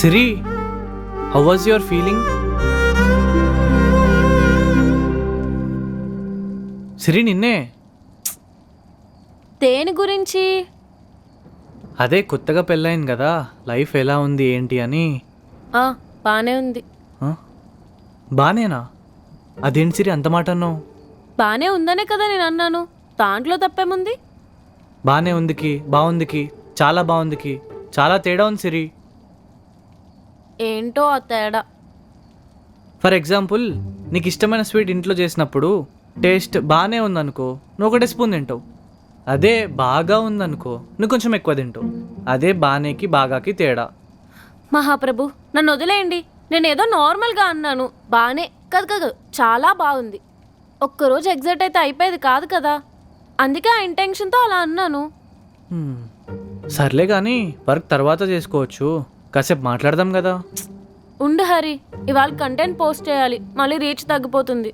Siri, how was your feeling? Siri, నిన్నే. దేని గురించి? అదే కొత్తగా పెళ్ళయింది కదా, లైఫ్ ఎలా ఉంది ఏంటి అని. బానే ఉంది. ఆ? బానేనా? అదేంటి సిరి అంత మాట అన్నావు? బానే ఉందనే కదా నేను అన్నాను, దాంట్లో తప్పేముంది? బానే ఉందికి, బాగుందికి, చాలా బాగుందికి చాలా తేడా ఉంది సిరి. ఏంటో ఆ తేడా. ఫర్ ఎగ్జాంపుల్, నీకు ఇష్టమైన స్వీట్ ఇంట్లో చేసినప్పుడు టేస్ట్ బాగానే ఉందనుకో, నువ్వు ఒకటే స్పూన్ తింటావు. అదే బాగా ఉందనుకో, నువ్వు కొంచెం ఎక్కువ తింటావు. అదే బానేకి బాగాకి తేడా. మహాప్రభు, నన్ను వదిలేయండి. నేనేదో నార్మల్గా అన్నాను. బానే కాదు కాదు, చాలా బాగుంది. ఒక్కరోజు ఎగ్జైట్ అయితే అయిపోయేది కాదు కదా, అందుకే ఆ ఇంటెన్షన్తో అలా అన్నాను. హ్మ్. సర్లే కానీ వర్క్ తర్వాత చేసుకోవచ్చు, కాసేపు మాట్లాడదాం కదా. ఉండు హరి, ఇవాళ కంటెంట్ పోస్ట్ చేయాలి, మళ్ళీ రీచ్ తగ్గిపోతుంది.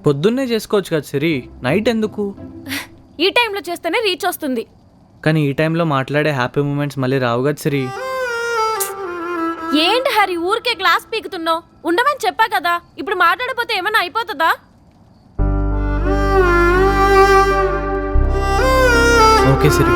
పొద్దున్నే చేసుకోవచ్చు కదా సిరి, నైట్ ఎందుకు? ఈ టైంలో చేస్తేనే రీచ్ వస్తుంది. కానీ ఈ టైంలో మాట్లాడే హ్యాపీ మూమెంట్స్ మళ్ళీ రావు కదా సిరి. ఏంటి హరి ఊరికే క్లాస్ పీకుతున్నావు? ఉండమని చెప్పా కదా, ఇప్పుడు మాట్లాడకపోతే ఏమన్నా అయిపోతుందా? ఓకే సిరి.